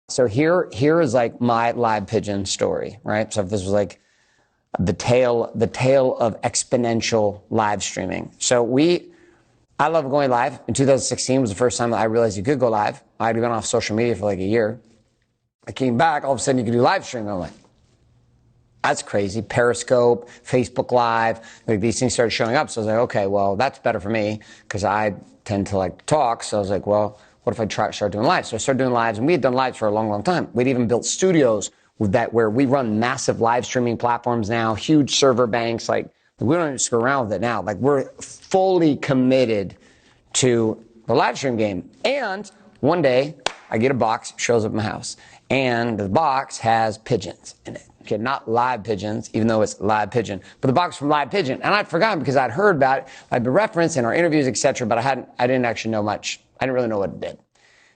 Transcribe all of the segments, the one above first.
So here is like my live pigeon story, right? So if this was like the tale of exponential live streaming. So I love going live. In 2016 was the first time that I realized you could go live. I'd been off social media for like a year. I came back, all of a sudden you could do live streaming. I'm like, that's crazy. Periscope, Facebook Live, like these things started showing up. So I was like, okay, well, that's better for me because I tend to like to talk. So I was like, well, what if I start doing lives? So I started doing lives, and we had done lives for a long, long time. We'd even built studios with that where we run massive live streaming platforms now, huge server banks. Like we don't even screw around with it now. Like we're fully committed to the live stream game. And one day I get a box, shows up at my house, and the box has pigeons in it. Okay, not live pigeons, even though it's live pigeon, but the box from Live Pigeon. And I'd forgotten because I'd heard about it, I'd been referenced in our interviews, etc., but I didn't actually know much. I didn't really know what it did.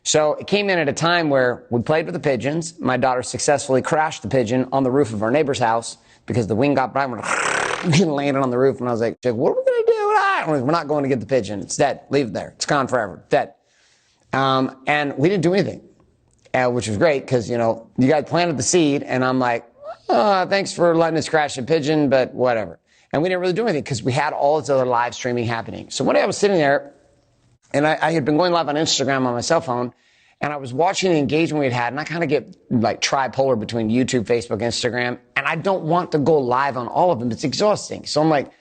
So it came in at a time where we played with the pigeons. My daughter successfully crashed the pigeon on the roof of our neighbor's house because the wing got bright and landed on the roof. And I was like, what are we going to do? We're not going to get the pigeon. It's dead. Leave it there. It's gone forever. Dead. And we didn't do anything, which was great because, you guys planted the seed. And I'm like, thanks for letting us crash the pigeon, but whatever. And we didn't really do anything because we had all this other live streaming happening. So one day I was sitting there, and I had been going live on Instagram on my cell phone, and I was watching the engagement we'd had, and I kind of get like tripolar between YouTube, Facebook, Instagram, and I don't want to go live on all of them. It's exhausting. So I'm like,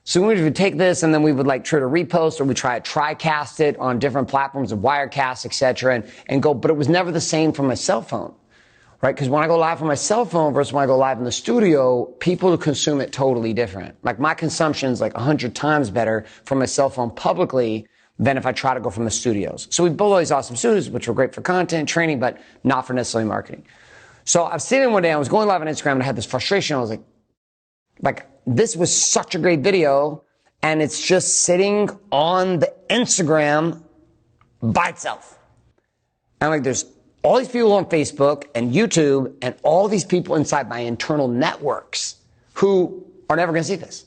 so we would take this, and then we would like try to repost, or we try to TriCast it on different platforms of Wirecast, etc., and go, but it was never the same from my cell phone, right? Because when I go live from my cell phone versus when I go live in the studio, people consume it totally different. Like my consumption's like 100 times better from my cell phone publicly than if I try to go from the studios. So we built all these awesome studios, which were great for content, training, but not for necessarily marketing. So I was sitting one day, I was going live on Instagram, and I had this frustration. I was like, this was such a great video, and it's just sitting on the Instagram by itself. And like, there's all these people on Facebook and YouTube and all these people inside my internal networks who are never going to see this.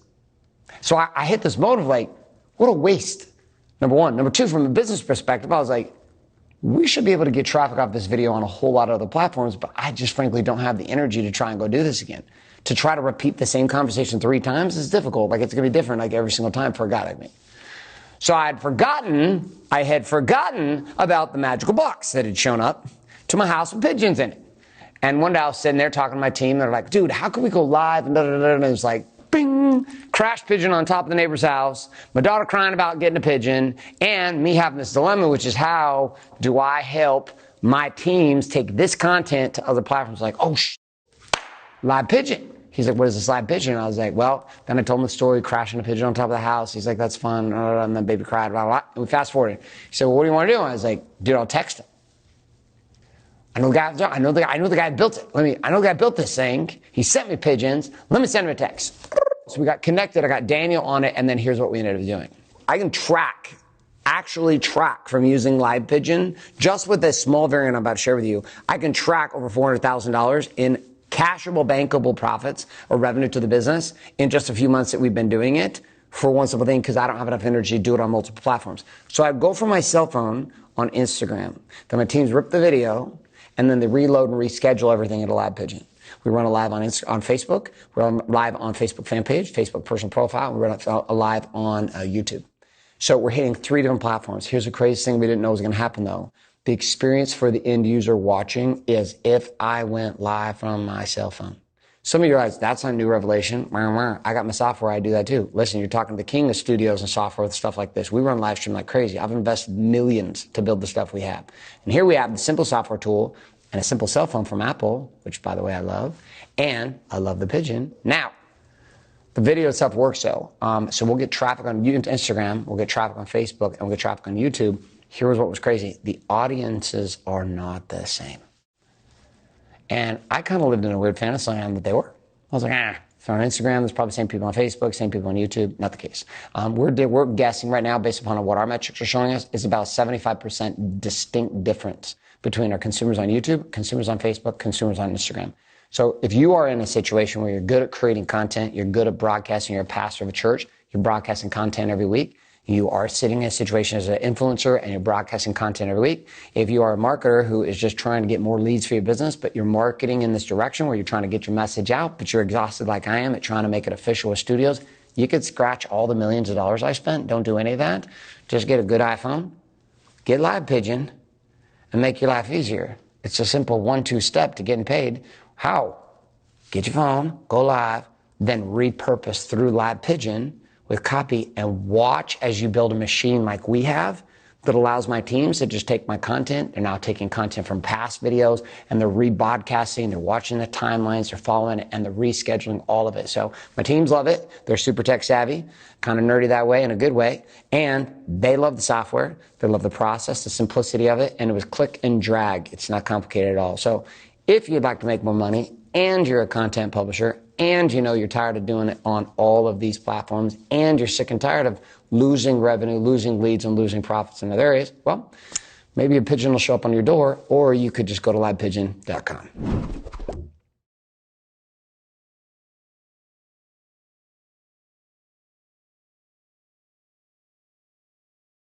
So I hit this mode of like, what a waste. Number one. Number two, from a business perspective, I was like, we should be able to get traffic off this video on a whole lot of other platforms, but I just frankly don't have the energy to try and go do this again. To try to repeat the same conversation 3 times is difficult. Like it's going to be different like every single time for a guy like me. So I had forgotten about the magical box that had shown up to my house with pigeons in it. And one day I was sitting there talking to my team. They're like, dude, how can we go live? And it was like, bing, crash pigeon on top of the neighbor's house, my daughter crying about getting a pigeon, and me having this dilemma, which is how do I help my teams take this content to other platforms? Like, live pigeon. He's like, what is this live pigeon? And I was like, well, then I told him the story, crashing a pigeon on top of the house. He's like, that's fun. And then baby cried, blah, blah, blah. And we fast forwarded. He said, well, what do you want to do? And I was like, dude, I'll text him. I know the guy built it. I know the guy built this thing. He sent me pigeons. Let me send him a text. So we got connected. I got Daniel on it. And then here's what we ended up doing. I can actually track from using Live Pigeon. Just with this small variant I'm about to share with you, I can track over $400,000 in cashable, bankable profits or revenue to the business in just a few months that we've been doing it for one simple thing, because I don't have enough energy to do it on multiple platforms. So I go from my cell phone on Instagram. Then my teams rip the video, and then they reload and reschedule everything into Live Pigeon. We run a live on Facebook. We run live on Facebook fan page, Facebook personal profile. We run a live on YouTube. So we're hitting 3 different platforms. Here's the craziest thing we didn't know was going to happen, though. The experience for the end user watching is if I went live from my cell phone. Some of you guys, that's a new revelation. I got my software, I do that too. Listen, you're talking to the king of studios and software with stuff like this. We run live stream like crazy. I've invested millions to build the stuff we have. And here we have the simple software tool and a simple cell phone from Apple, which by the way I love, and I love the pigeon. Now, the video itself works though. So we'll get traffic on Instagram, we'll get traffic on Facebook, and we'll get traffic on YouTube. Here's what was crazy. The audiences are not the same. And I kind of lived in a weird fantasy land that they were. I was like, so on Instagram, there's probably same people on Facebook, same people on YouTube. Not the case. We're guessing right now, based upon what our metrics are showing us, is about 75% distinct difference between our consumers on YouTube, consumers on Facebook, consumers on Instagram. So if you are in a situation where you're good at creating content, you're good at broadcasting, you're a pastor of a church, you're broadcasting content every week, You are sitting in a situation as an influencer and you're broadcasting content every week. If you are a marketer who is just trying to get more leads for your business, but you're marketing in this direction where you're trying to get your message out, but you're exhausted like I am at trying to make it official with studios, you could scratch all the millions of dollars I spent. Don't do any of that. Just get a good iPhone, get Live Pigeon, and make your life easier. It's a simple 1-2 step to getting paid. How? Get your phone, go live, then repurpose through Live Pigeon with copy and watch as you build a machine like we have that allows my teams to just take my content. They're now taking content from past videos and they're rebroadcasting, they're watching the timelines, they're following it, and they're rescheduling all of it. So my teams love it. They're super tech savvy, kind of nerdy that way in a good way. And they love the software. They love the process, the simplicity of it. And it was click and drag. It's not complicated at all. So if you'd like to make more money and you're a content publisher and you know you're tired of doing it on all of these platforms and you're sick and tired of losing revenue, losing leads, and losing profits in other areas, well, maybe a pigeon will show up on your door, or you could just go to livepigeon.com.